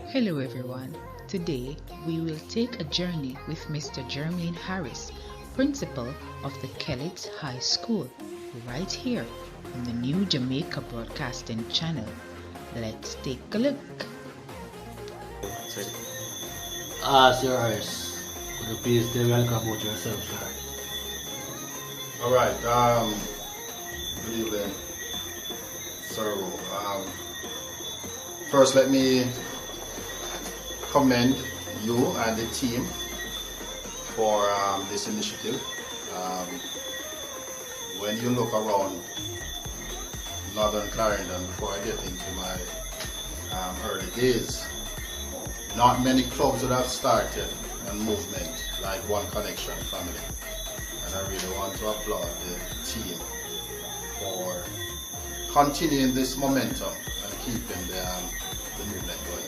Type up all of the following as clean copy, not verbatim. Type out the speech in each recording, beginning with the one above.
Hello everyone. Today we will take a journey with Mr. Jermaine Harris, principal of the Kellits High School, right here on the New Jamaica Broadcasting Channel. Let's take a look. Sir Harris, could you please tell me a little about yourself, sir? Alright, good evening, sir. First, let me commend you and the team for this initiative. When you look around Northern Clarendon, before I get into my early days, not many clubs would have started a movement like One Connection Family. And I really want to applaud the team for continuing this momentum and keeping the movement going.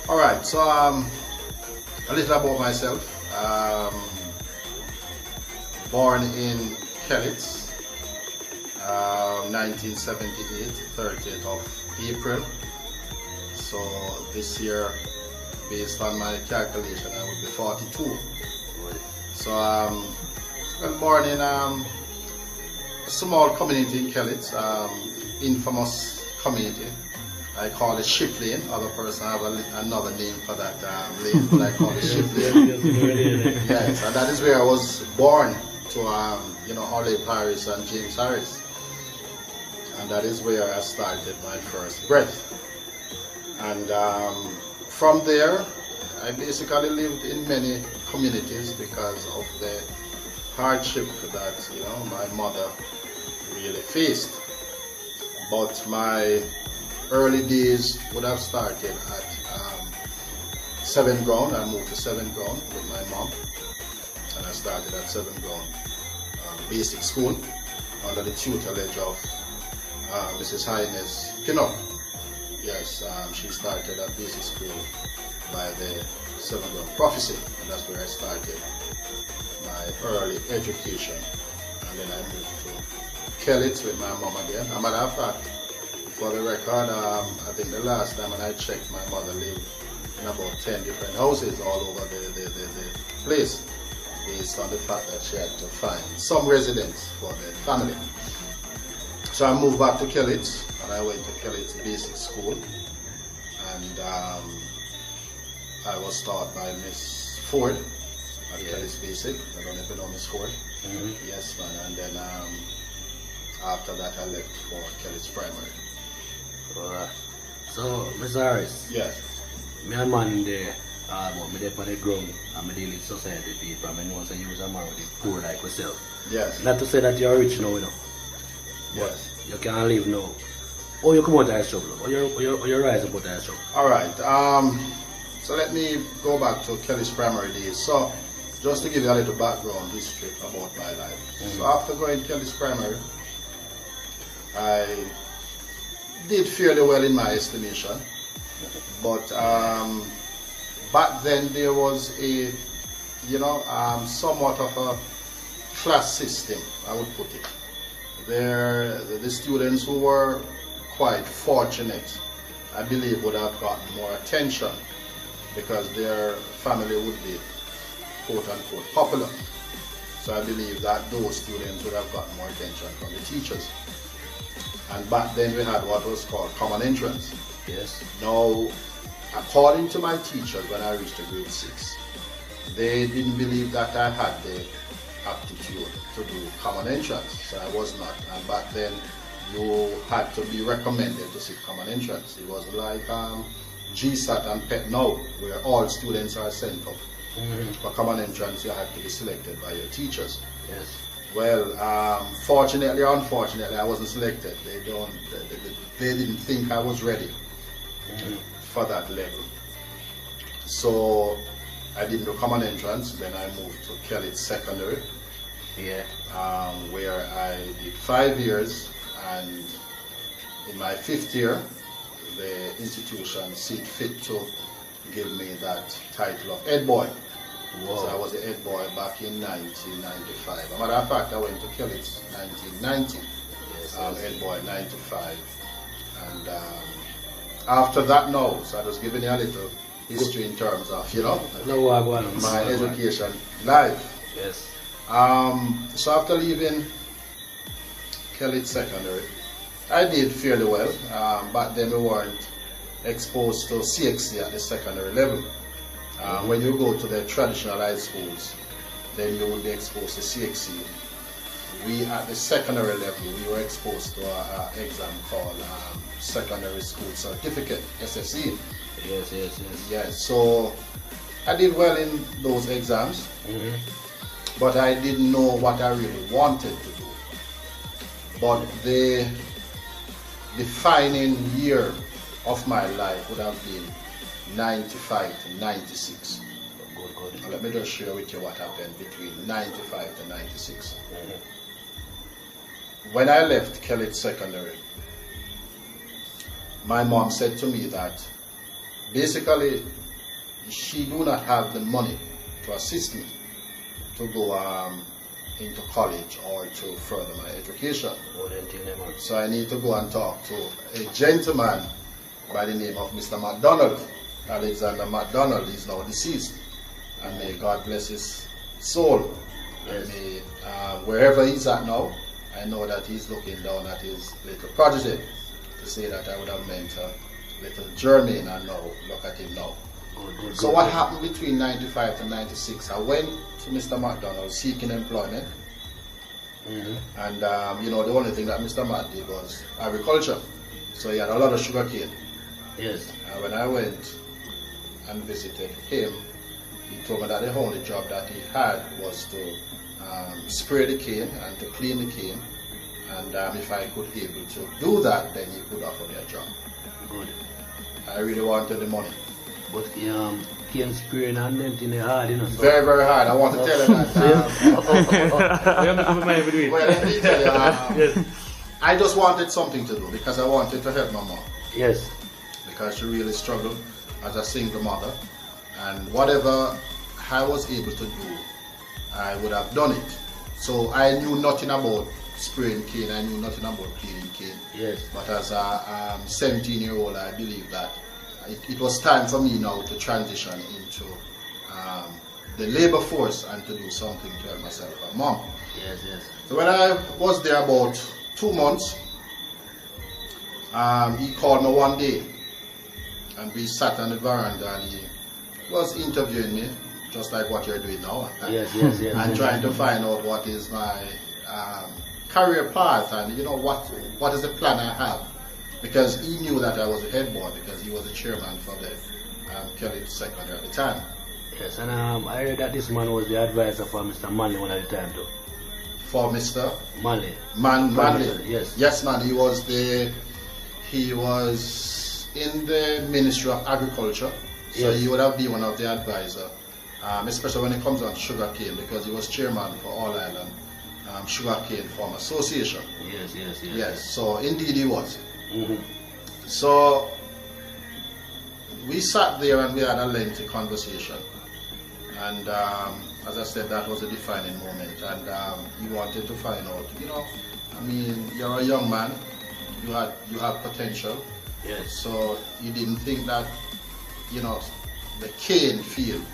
Alright, so a little about myself. Born in Kellits, 1978, 30th of April. So this year, based on my calculation, I would be 42. So I was born in a small community in Kellits, infamous community. I call it Ship Lane. Other person have another name for that lane, but I call it Ship Lane. Yes, and that is where I was born to Olive Harris and James Harris. And that is where I started my first breath. And from there, I basically lived in many communities because of the hardship that my mother really faced. But my early days would have started at 7th ground. I moved to 7th ground with my mom, and I started at 7th ground basic school under the tutelage of Mrs. Highness Pinnock. Yes, she started at basic school by the 7th ground prophecy, and that's where I started my early education. And then I moved to Kellits with my mom again. As a matter of fact, for the record, I think the last time when I checked, my mother lived in about 10 different houses all over the place, based on the fact that she had to find some residence for the family. So I moved back to Kellits, and I went to Kellits Basic School, and I was taught by Miss Ford at Kellits Basic. I don't know if you know Miss Ford. Mm-hmm. Yes, man. And then after that, I left for Kellits Primary. Alright. So, Mr. Harris. Yes. Me a man there, me there on the ground, and me deal with society people, and I know you was a man with the poor like yourself. Yes. Not to say that you're rich now, Yes. You can't live now. Or you come out of that struggle, or you rise up out of that struggle. Alright, so let me go back to Kellits Primary days. So, just to give you a little background history about my life. Mm-hmm. So after going to Kellits Primary, I did fairly well in my estimation, but back then there was a, somewhat of a class system, I would put it. The students who were quite fortunate, I believe, would have gotten more attention because their family would be quote-unquote popular. So I believe that those students would have gotten more attention from the teachers. And back then we had what was called common entrance. Yes. Now, according to my teachers, when I reached grade 6, they didn't believe that I had the aptitude to do common entrance, so I was not. And back then, you had to be recommended to sit common entrance. It was like GSAT and PET now, where all students are sent up. Mm-hmm. For common entrance, you had to be selected by your teachers. Yes. Well, fortunately or unfortunately, I wasn't selected. They didn't think I was ready for that level. So I didn't do common entrance. Then I moved to Kellits Secondary, where I did 5 years, and in my 5th year, the institution see fit to give me that title of head boy. Whoa. So I was the head boy back in 1995. As a matter of fact, I went to Kellits 1990. Head boy 95, and after that now, so I was giving you a little history in terms of, my education life. Yes. So after leaving Kellits Secondary, I did fairly well, but then we weren't exposed to CXC at the secondary level. When you go to the traditional high schools, then you will be exposed to CXC. We at the secondary level, we were exposed to an exam called Secondary School Certificate, SSC. Yes, so I did well in those exams, but I didn't know what I really wanted to do. But the defining year of my life would have been 95 to 96. Good. Let me just share with you what happened between 95 to 96. When I left Kellits Secondary, my mom said to me that basically she do not have the money to assist me to go into college or to further my education. So I need to go and talk to a gentleman by the name of Mr. McDonald. Alexander McDonald is now deceased, and may God bless his soul. And may, wherever he's at now, I know that he's looking down at his little protege to say that I would have meant little Jermaine, and now look at him now. So what happened between 95 to 96? I went to Mr. McDonald seeking employment, and the only thing that Mr. Matt did was agriculture. So he had a lot of sugar cane. Yes. When I went and visited him, he told me that the only job that he had was to spray the cane and to clean the cane, and if I could be able to do that, then he could offer me a job. Good. I really wanted the money. But cane spraying and them things hard, So. Very, very hard. I want to tell you that. Well, let me tell you, yes. I just wanted something to do because I wanted to help my mom. Yes. Because she really struggled as a single mother, and whatever I was able to do, I would have done it. So I knew nothing about spraying cane, I knew nothing about cleaning cane. Yes. But as a 17-year-old, I believe that it was time for me now to transition into the labor force and to do something to help myself and mom. Yes. So when I was there about 2 months, he called me one day, and we sat on the veranda, and he was interviewing me, just like what you're doing now. Yes. And trying to find out what is my career path, and what is the plan I have. Because he knew that I was a head boy, because he was the chairman for the Kellits Secondary at the time. Yes, and I heard that this man was the advisor for Mr. Manley one at the time too. For Mr. Manley. Manley. Yes. Yes, man. He was in the Ministry of Agriculture, so he would have been one of the advisors, especially when it comes on sugar cane, because he was chairman for All Island Sugar Cane Farm Association. Yes. So indeed he was. So we sat there and we had a lengthy conversation, and as I said, that was a defining moment, and he wanted to find out, you're a young man, you have potential. Yes. So he didn't think that the cane field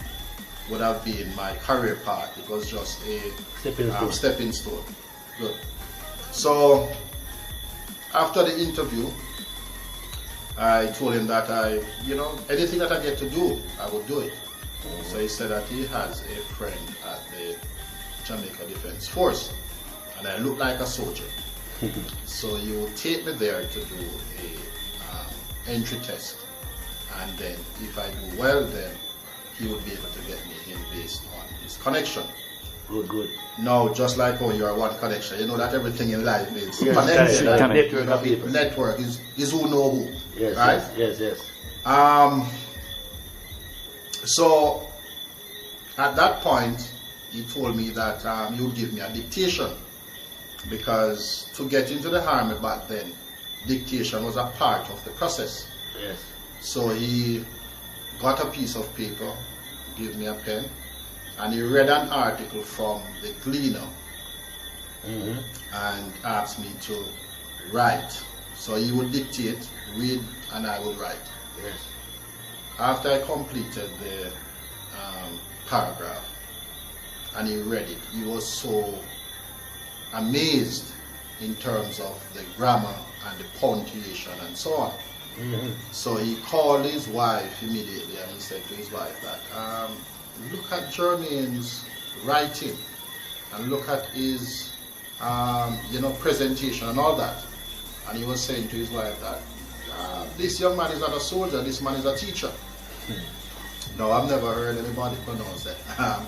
would have been my career path. It was just a stepping stone. Good. So after the interview, I told him that anything that I get to do, I would do it. So he said that he has a friend at the Jamaica Defense Force, and I look like a soldier. So he would take me there to do a entry test, and then if I do well, then he would be able to get me in based on his connection. Good. Now, just like how you are one connection, you know that everything in life is connected. Network of people. Network is who know who. Yes, right? Yes. So at that point, he told me that he would give me a dictation, because to get into the army back then, dictation was a part of the process. Yes. So he got a piece of paper, gave me a pen, and he read an article from the Gleaner and asked me to write So he would dictate, read, and I would write. Yes. After I completed the paragraph and he read it, he was so amazed in terms of the grammar and the punctuation and so on. So he called his wife immediately and he said to his wife that, look at Jermaine's writing and look at his presentation and all that. And he was saying to his wife that this young man is not a soldier, this man is a teacher. No, I've never heard anybody pronounce that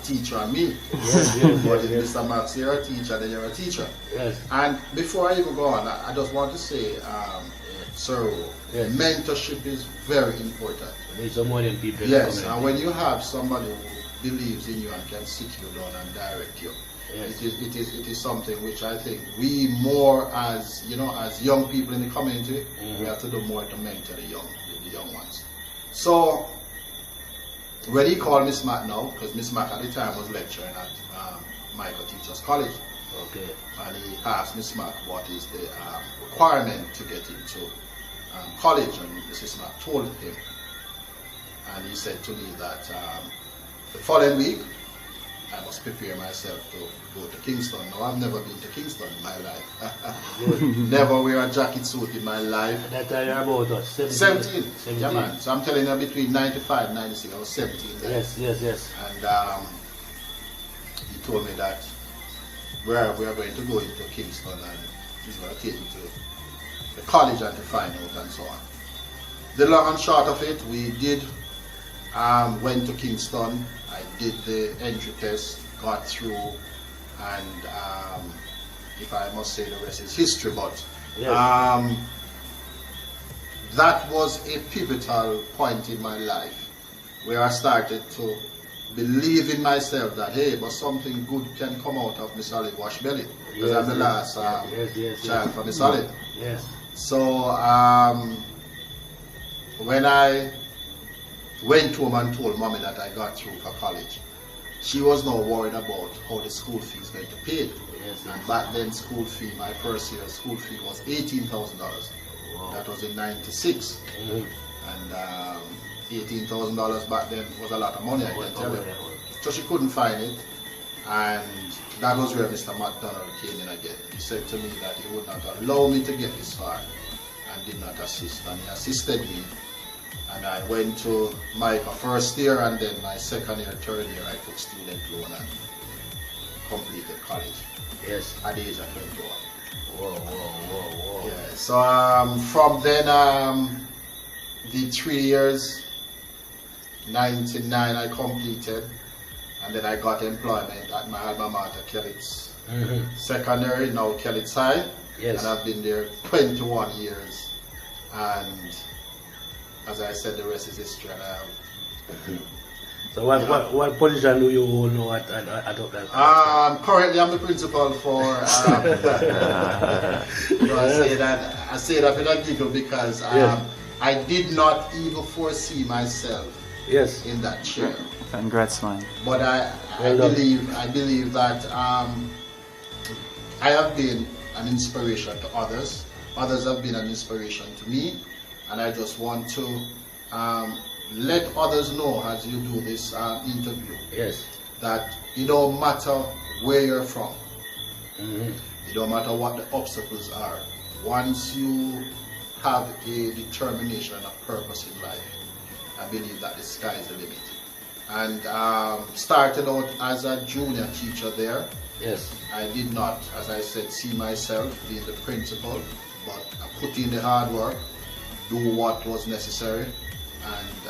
teacher and me. Yes, But if Mr. Max, you're a teacher, then you're a teacher. Yes. And before I even go on, I just want to say, sir, Yes. mentorship is very important. We need some more than people. Yes, and when you have somebody who believes in you and can sit you down and direct you, Yes. it is something which I think we more as young people in the community, we have to do more to mentor the young ones. So when he called Miss Mac now, because Miss Mac at the time was lecturing at Michael Teachers College, Okay. and he asked Miss Mac what is the requirement to get into college, and Mrs. Mac told him, and he said to me that the following week I must prepare myself to go to Kingston. Now I've never been to Kingston in my life. Never wear a jacket suit in my life. That time you're about what? 17. Yeah, man. So I'm telling you, between 95 and 96, I was 17 then. Yes. And he told me that we are going to go into Kingston and he's going to take me to the college and to find out and so on. The long and short of it, we did went to Kingston. I did the entry test, got through, and if I must say, the rest is history. But Yes. that was a pivotal point in my life where I started to believe in myself that, hey, but something good can come out of Miss Olive Wash Belly, because I'm the last child from Miss Olive. Yes. So when I went home and told mommy that I got through for college, she was now worried about how the school fee is going to pay. Yes. And back then, school fee, my first year school fee was $18,000. Wow. That was in '96. And $18,000 back then was a lot of money, I can tell you. So she couldn't find it, and that was where Mr. McDonald came in again. He said to me that he would not allow me to get this far and did not assist, and he assisted me. And I went to my first year, and then my second year, third year, I took student loan and completed college Yes. at the age of 21. Whoa. Yeah, so from then, the 3 years, 99 I completed, and then I got employment at my alma mater, Kellits Secondary, now Kellits High. Yes. And I've been there 21 years, and as I said, the rest is history. And So what position do you hold now at that? currently I'm the principal for I say that with a giggle because I did not even foresee myself Yes. in that chair. Congrats, man. But I believe that I have been an inspiration to others. Others have been an inspiration to me, and I just want to let others know as you do this interview Yes. that it don't matter where you're from. It don't matter what the obstacles are. Once you have a determination and a purpose in life, I believe that the sky is the limit. And started out as a junior teacher there. Yes. I did not, as I said, see myself being the principal, but I put in the hard work, do what was necessary, and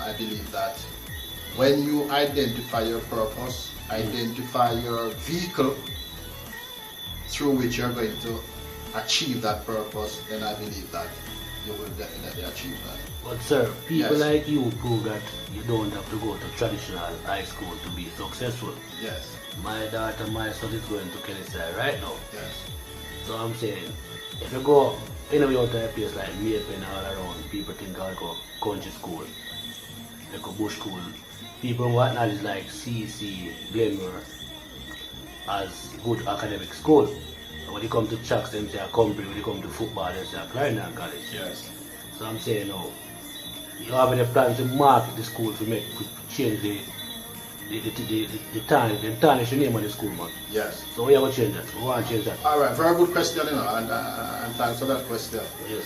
I believe that when you identify your purpose, identify your vehicle through which you're going to achieve that purpose, then I believe that you will definitely achieve that. But sir, people Yes. like you prove that you don't have to go to traditional high school to be successful. Yes, My daughter, my son is going to Kellits High right now. yes, So I'm saying, if you go anywhere out to a place like Mapen all around, people think I'll go country school, like a bush school. People want knowledge like CC, Glenmore as good academic school. So when it comes to tracks, them say a company. When it comes to football, they say a Clarendon College. Yes. So I'm saying now, you have any plan to market the school to change the tarnish the name of the school, man. Yes. So we have to change that. We want to change that. All right, very good question, and thanks for that question. Yes.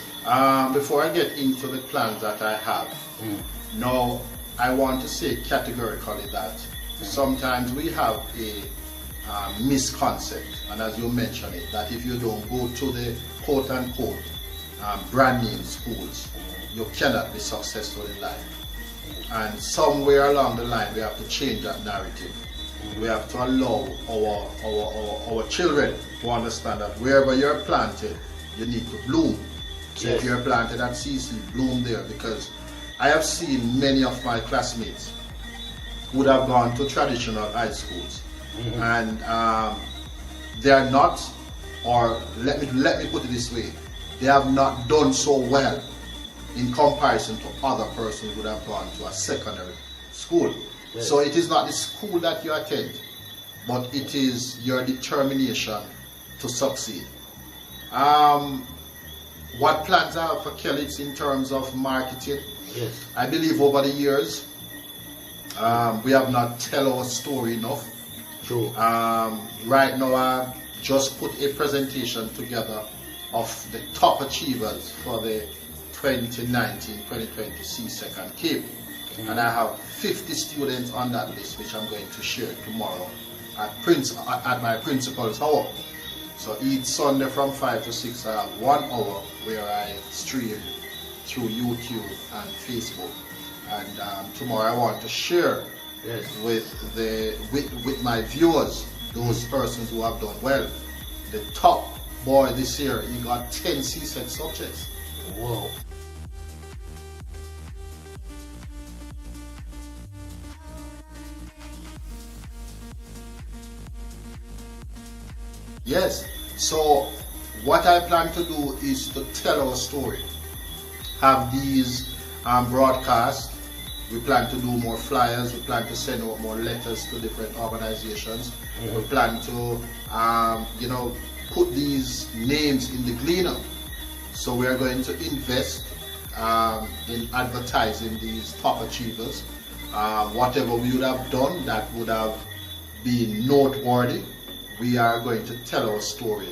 Before I get into the plans that I have, now I want to say categorically that sometimes we have a misconcept, and as you mentioned it, that if you don't go to the quote-unquote brand name schools, you cannot be successful in life. And somewhere along the line, we have to change that narrative. We have to allow our children to understand that wherever you're planted, you need to bloom. So if you're planted at CC, bloom there, because I have seen many of my classmates who would have gone to traditional high schools, and they are not, or let me put it this way, they have not done so well in comparison to other persons who would have gone to a secondary school. Yes. So it is not the school that you attend, but it is your determination to succeed. What plans I have for Kellits in terms of marketing? Yes. I believe over the years, we have not tell our story enough. True. Right now, I just put a presentation together of the top achievers for the 2019-2020 C2nd Cape. And I have 50 students on that list, which I'm going to share tomorrow at my principal's hour. So each Sunday from 5 to 6, I have 1 hour where I stream through YouTube and Facebook. And tomorrow I want to share with my viewers, those persons who have done well. The top boy this year, he got 10 C-Sec subjects. Whoa. Yes, so what I plan to do is to tell our story. Have these broadcasts. We plan to do more flyers. We plan to send out more letters to different organizations. We plan to, put these names in the Gleaner. So we are going to invest in advertising these top achievers. Whatever we would have done that would have been noteworthy, we are going to tell our story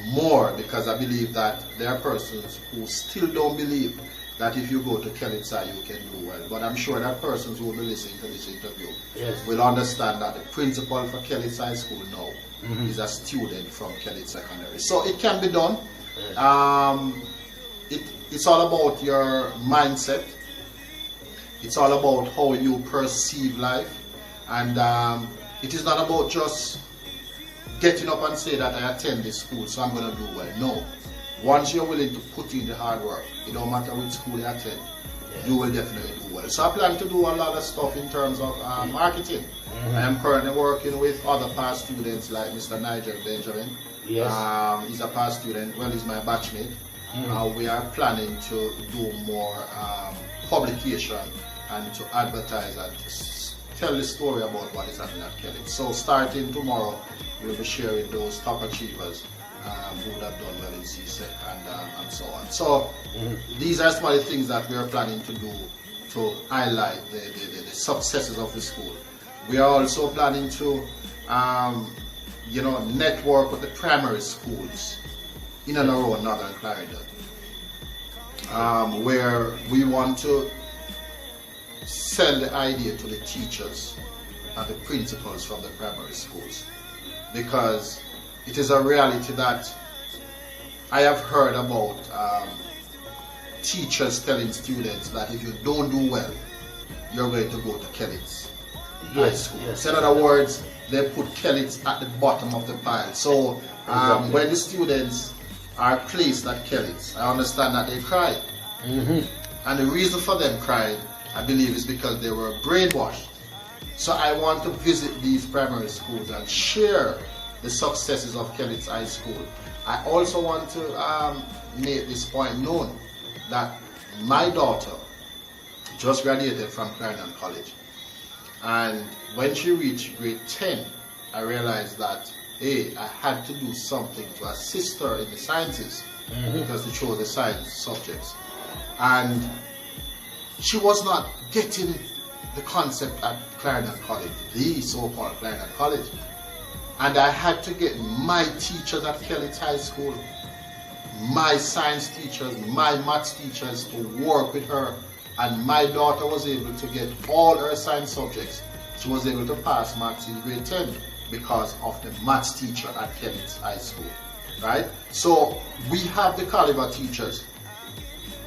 more, because I believe that there are persons who still don't believe that if you go to Kellits High you can do well. But I'm sure that persons who will be listening to this interview will understand that the principal for Kellits High School now is a student from Kellits Secondary. So it can be done. It's all about your mindset. It's all about how you perceive life. And it is not about just getting up and say that I attend this school, so I'm going to do well. No. Once you're willing to put in the hard work, it don't matter which school you attend, you will definitely do well. So I plan to do a lot of stuff in terms of marketing. I am currently working with other past students like Mr. Nigel Benjamin. Yes. He's a past student, well, he's my batchmate. We are planning to do more publication and to advertise and to tell the story about what is happening at Kellits. So starting tomorrow, we'll be sharing those top achievers who would have done well in CSEC and so on. So these are some of the things that we are planning to do to highlight the successes of the school. We are also planning to network with the primary schools in and around Northern Clarendon, where we want to sell the idea to the teachers and the principals from the primary schools, because it is a reality that I have heard about teachers telling students that if you don't do well, you're going to go to Kellits High School. Yes. So in other words, they put Kellits at the bottom of the pile. So when the students are placed at Kellits, I understand that they cry. And the reason for them crying, I believe, is because they were brainwashed. So I want to visit these primary schools and share the successes of Kellits High School. I also want to make this point known that my daughter just graduated from Clarendon College, and when she reached grade 10, I realized that hey, I had to do something to assist her in the sciences because she chose the science subjects. And she was not getting the concept at Clarendon College, the so-called Clarendon College. And I had to get my teachers at Kellits High School, my science teachers, my maths teachers to work with her. And my daughter was able to get all her science subjects. She was able to pass maths in grade 10 because of the maths teacher at Kellits High School, right? So we have the caliber teachers,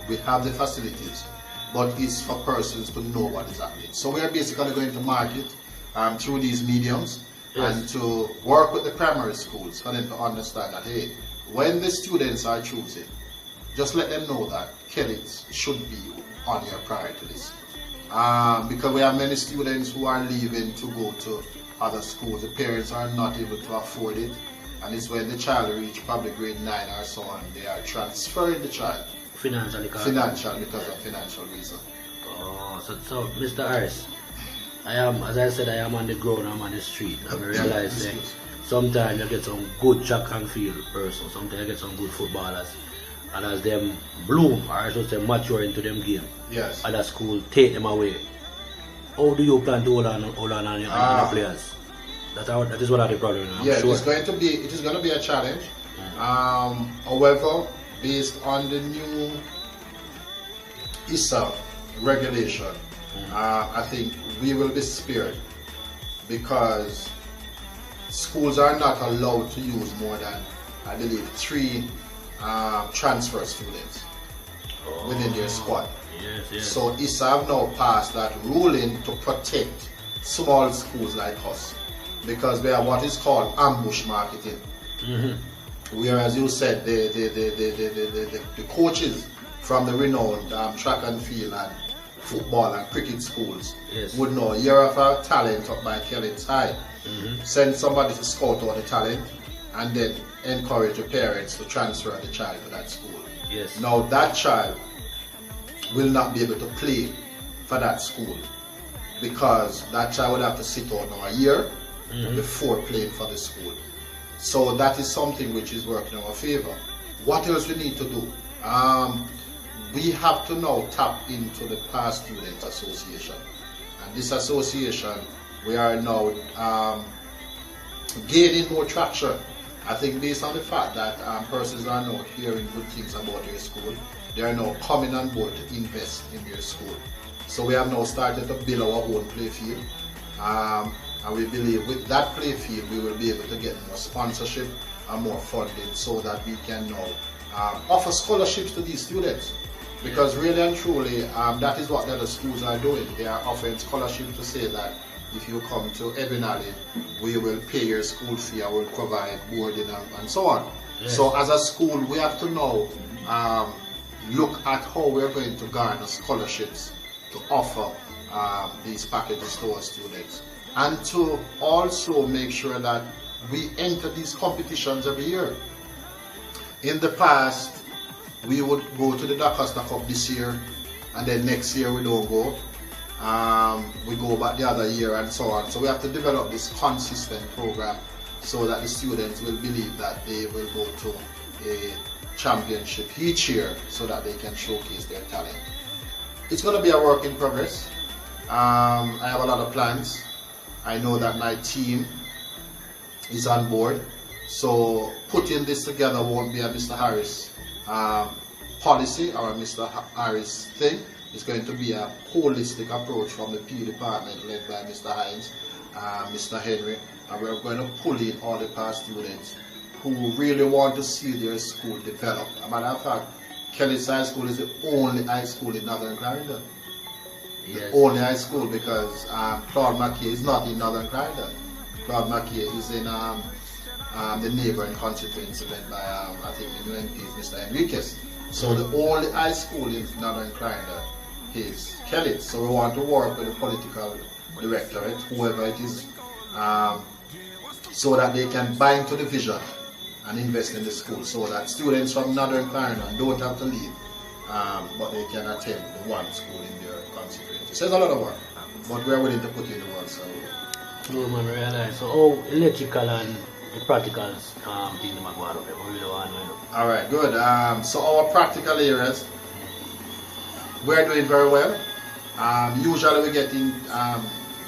we have the facilities, but it's for persons to know what is happening. So we are basically going to market through these mediums and to work with the primary schools for them to understand that, hey, when the students are choosing, just let them know that Kellits should be on your priority list. Because we have many students who are leaving to go to other schools. The parents are not able to afford it, and it's when the child reaches probably grade 9 or so on, they are transferring the child. Financially because of financial reason. Oh, so Mr. Harris, I am, as I said, I am on the ground, I'm on the street, and I realize that sometimes you get some good track and field person, sometimes you get some good footballers, and as them bloom, or I should say mature into them game, other school take them away. How do you plan to hold on your players? That is what are the problem. Sure. It is going to be a challenge. However, based on the new ISA regulation, I think we will be spared because schools are not allowed to use more than, I believe, 3 transfer students within their squad. So ISA have now passed that ruling to protect small schools like us because we have what is called ambush marketing. Whereas you said the coaches from the renowned track and field and football and cricket schools would know you're of a talent up by Kellits High. Send somebody to scout out the talent and then encourage the parents to transfer the child to that school. Now that child will not be able to play for that school because that child would have to sit out now a year before playing for the school. So that is something which is working in our favor. What else we need to do? We have to now tap into the Past Students Association. And this association, we are now gaining more traction. I think based on the fact that persons are now hearing good things about their school, they are now coming on board to invest in their school. So we have now started to build our own playfield. And we believe with that playfield we will be able to get more sponsorship and more funding so that we can now offer scholarships to these students. Because really and truly, that is what the other schools are doing. They are offering scholarships to say that if you come to Ebonale, we will pay your school fee, I will provide boarding and so on. So as a school, we have to now look at how we're going to garner scholarships to offer these packages to our students. And to also make sure that we enter these competitions every year. In the past, we would go to the DaCosta Cup this year, and then next year we don't go. We go back the other year and so on. So we have to develop this consistent program so that the students will believe that they will go to a championship each year so that they can showcase their talent. It's going to be a work in progress. I have a lot of plans. I know that my team is on board. So putting this together won't be a Mr. Harris policy or a Mr. Harris thing. It's going to be a holistic approach from the PE department led by Mr. Hines, Mr. Henry, and we're going to pull in all the past students who really want to see their school develop. As a matter of fact, Kellits High School is the only high school in Northern Clarendon. The only high school because Claude McKay is not in Northern Clarendon. Claude McKay is in the neighboring constituency led by, I think, the new MP, Mr. Enriquez. So the only high school in Northern Clarendon is Kellits. So we want to work with the political directorate, whoever it is, so that they can buy into the vision and invest in the school so that students from Northern Clarendon don't have to leave, but they can attend the one school in their constituency. So it's a lot of work, but we're willing to put in the work. So. No man, realize. So how electrical and the practical thing that go out of it. We really want to know. Alright, good. So our practical areas, we're doing very well. Usually we're getting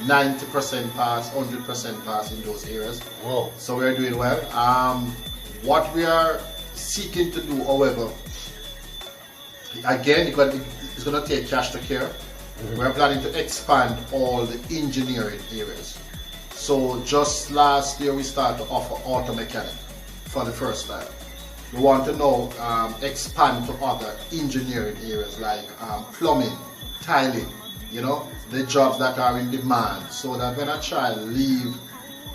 90% pass, 100% pass in those areas. Wow. So we're doing well. What we are seeking to do, however, again, it's going to take cash to care. We're planning to expand all the engineering areas. So just last year we started to offer auto mechanic for the first time. We want to now expand to other engineering areas like plumbing, tiling, you know, the jobs that are in demand, so that when a child leave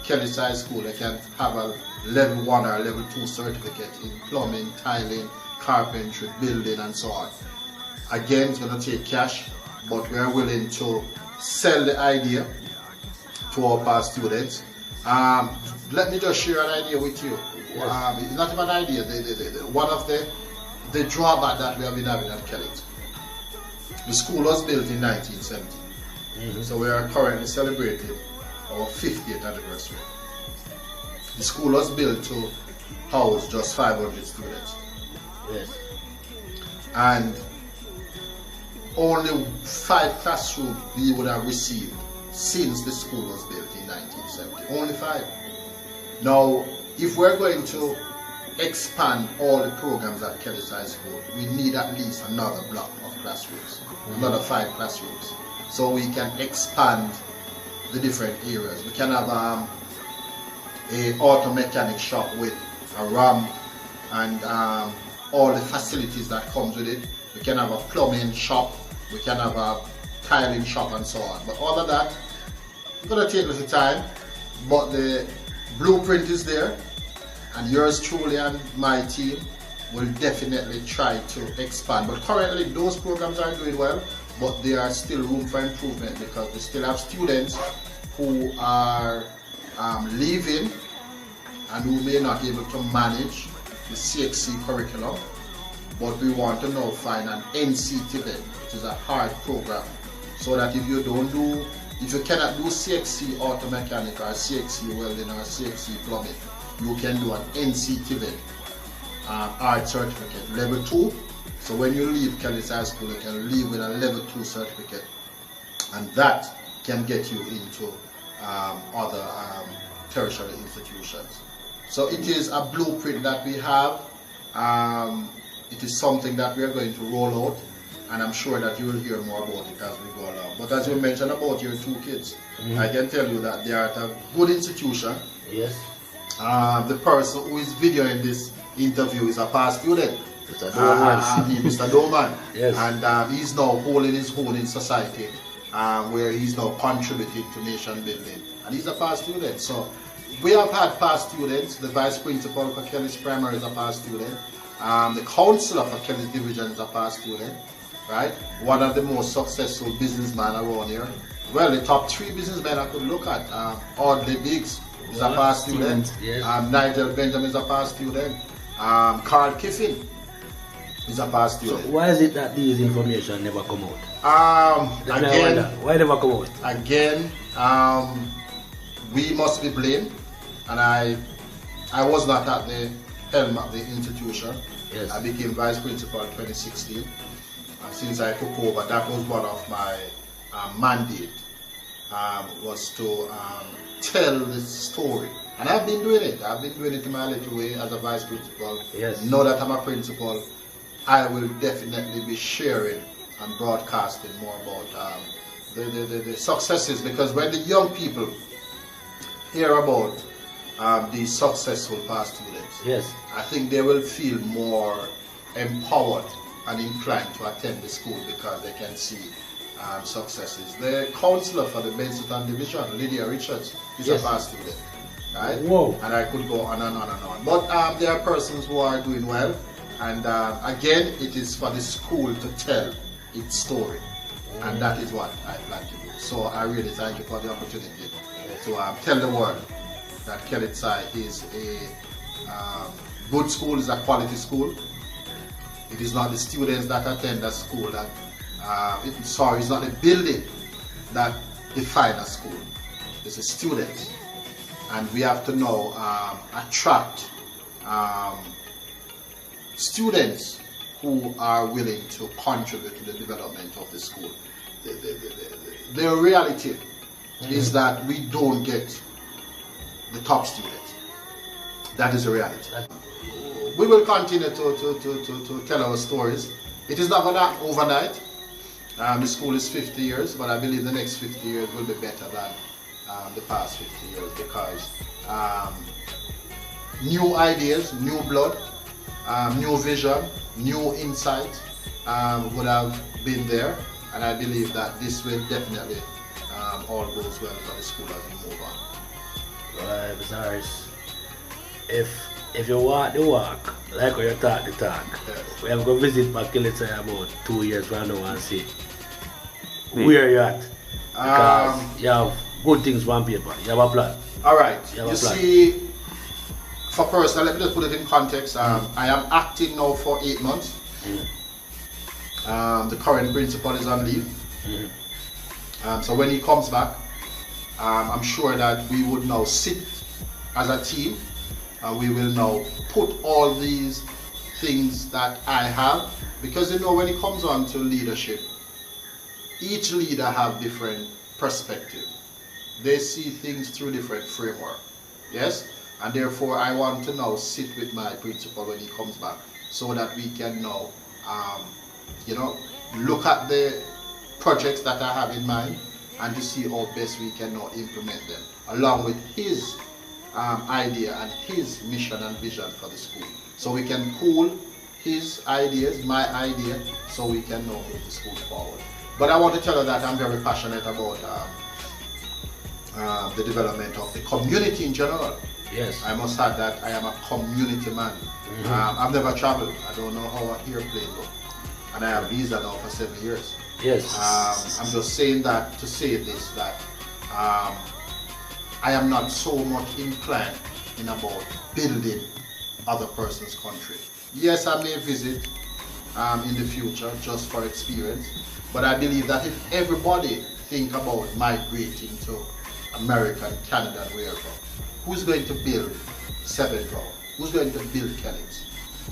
Kellits High School, they can have a level 1 or level 2 certificate in plumbing, tiling, carpentry, building, and so on. Again, it's going to take cash, but we are willing to sell the idea to our past students. Let me just share an idea with you. Yes. It's not even an idea. One of the drawback that we have been having at Kellits. The school was built in 1970. So we are currently celebrating our 50th anniversary. The school was built to house just 500 students. Yes. And only 5 classrooms we would have received since the school was built in 1970. Only 5. Now, if we're going to expand all the programs at Kellits High School, we need at least another block of classrooms, another 5 classrooms, so we can expand the different areas. We can have a auto mechanic shop with a ramp and all the facilities that comes with it. We can have a plumbing shop, we can have a tiling shop, and so on. But all of that, it's going to take a little time, but the blueprint is there, and yours truly and my team will definitely try to expand. But currently those programs are doing well, but there are still room for improvement, because we still have students who are leaving and who may not be able to manage the CXC curriculum. But we want to now find an NCTVET, which is a hard program, so that if you cannot do CXC auto mechanic or CXC welding or CXC plumbing, you can do an NCTVET art certificate, level 2. So when you leave Kellits High School, you can leave with a level 2 certificate, and that can get you into other tertiary institutions. So it is a blueprint that we have. It is something that we are going to roll out, and I'm sure that you will hear more about it as we go along. But as you mentioned about your 2 kids, I can tell you that they are at a good institution. Yes. The person who is videoing this interview is a past student. Mr. Doman. Mr. Doman. Yes. And he's now holding his own in society, where he's now contributing to nation building. And he's a past student. So we have had past students. The vice principal for Kellits Primary is a past student. The counselor for Kellits Division is a past student. Right? One of the most successful businessmen around here. Well, the top 3 businessmen I could look at. Audley Biggs is a past student. Yes. Nigel Benjamin is a past student. Carl Kiffin is a past student. So why is it that these information never come out? Again, why never come out? Again, we must be blamed, and I was not at the helm of the institution. Yes. I became vice principal in 2016. Since I took over, that was one of my mandate, was to tell the story. And I've been doing it. I've been doing it in my little way as a vice principal. Yes. Now that I'm a principal, I will definitely be sharing and broadcasting more about the successes, because when the young people hear about these successful past students, Yes. I think they will feel more empowered and inclined to attend the school, because they can see successes. The counselor for the Benson Division, Lydia Richards, is Yes. a past student. Right? Whoa. And I could go on and on and on. But there are persons who are doing well, and again, it is for the school to tell its story, and that is what I plan to do. So I really thank you for the opportunity to tell the world that Kellits High is a good school, is a quality school. It is not the students that attend the school that, it's not the building that define a school. It's the students and we have to now attract students who are willing to contribute to the development of the school. The reality is that we don't get the top students. That is the reality. We will continue to tell our stories. It is not going to happen overnight. The school is 50 years, but I believe the next 50 years will be better than the past 50 years, because new ideas, new blood, new vision, new insight would have been there, and I believe that this will definitely all goes well for the school as we move on. Right, Mr. Harris. If you walk the walk, like when you talk the talk, Yes. we have to go visit Kellits High about 2 years from now and see where you're at. Because you have good things on paper. You have a plan. Alright, You have you a plan. see, for personal, let me just put it in context. I am acting now for 8 months. The current principal is on leave. So when he comes back, I'm sure that we would now sit as a team. We will now put all these things that I have, because you know, when it comes on to leadership, each leader have different perspective. They see things through different framework. Yes, and therefore I want to now sit with my principal when he comes back, so that we can now, look at the projects that I have in mind and to see how best we can now implement them, along with his idea and his mission and vision for the school. So we can pool his ideas, my idea, so we can now move the school forward. But I want to tell you that I'm very passionate about the development of the community in general. Yes. I must add that I am a community man. I've never traveled. I don't know how a airplane goes. And I have visa now for 7 years. Yes. I'm just saying that to say this, that I am not so much inclined in about building other person's country. Yes, I may visit in the future just for experience, but I believe that if everybody think about migrating to America and Canada and wherever, who's going to build Seven Ground? Who's going to build Kellits?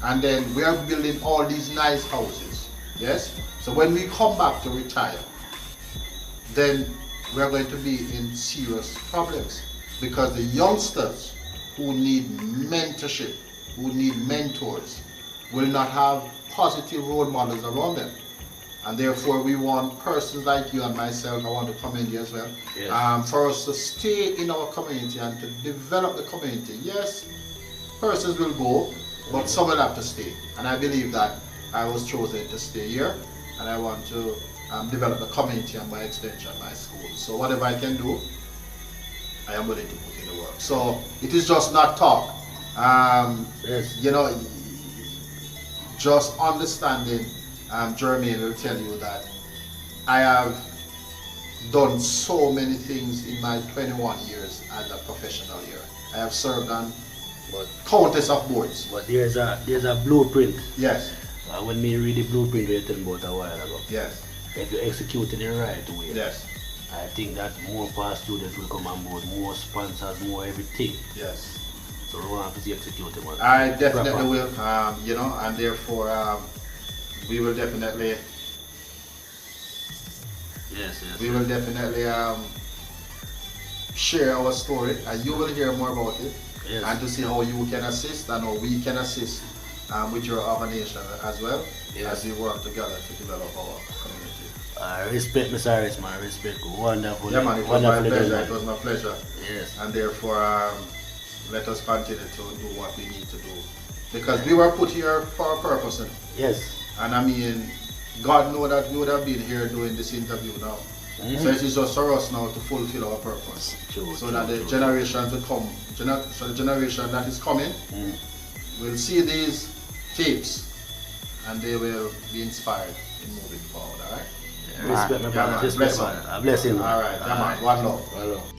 And then we are building all these nice houses, yes? So when we come back to retire, then we are going to be in serious problems, because the youngsters who need mentorship, who need mentors, will not have positive role models around them. And therefore we want persons like you and myself, I want to commend you as well, Yes. for us to stay in our community and to develop the community. Yes, persons will go, but some will have to stay. And I believe that I was chosen to stay here, and I want to develop the community and by extension my school. So whatever I can do, I am willing to put in the work. So it is just not talk. Yes. Just understanding, Jermaine will tell you that I have done so many things in my 21 years as a professional here. I have served on countless of boards. But there's a blueprint. Yes. When me read the blueprint we told about a while ago, Yes. if you execute it in the right way, Yes. I think that more past students will come on board, more sponsors, more everything. Yes. So we want to see execute it. I definitely will, and therefore we will definitely Yes. we will definitely share our story, and you will hear more about it, Yes. and to see how you can assist and how we can assist with your organization as well, Yes. as we work together to develop our community. I respect Mr. Harris, man. Respect. Wonderful. Yeah, man, it was my wonderful pleasure. man. It was my pleasure. Yes. And therefore, let us continue to do what we need to do, because we were put here for a purpose. Yes. And I mean, God knows that we would have been here doing this interview now. So it is just for us now to fulfill our purpose. So that the generation to come, so the generation that is coming will see these tapes and they will be inspired in moving forward, alright? Respect, my brother. man. Respect, Bless man. him. I bless him. Alright, yeah, man. One love. One love.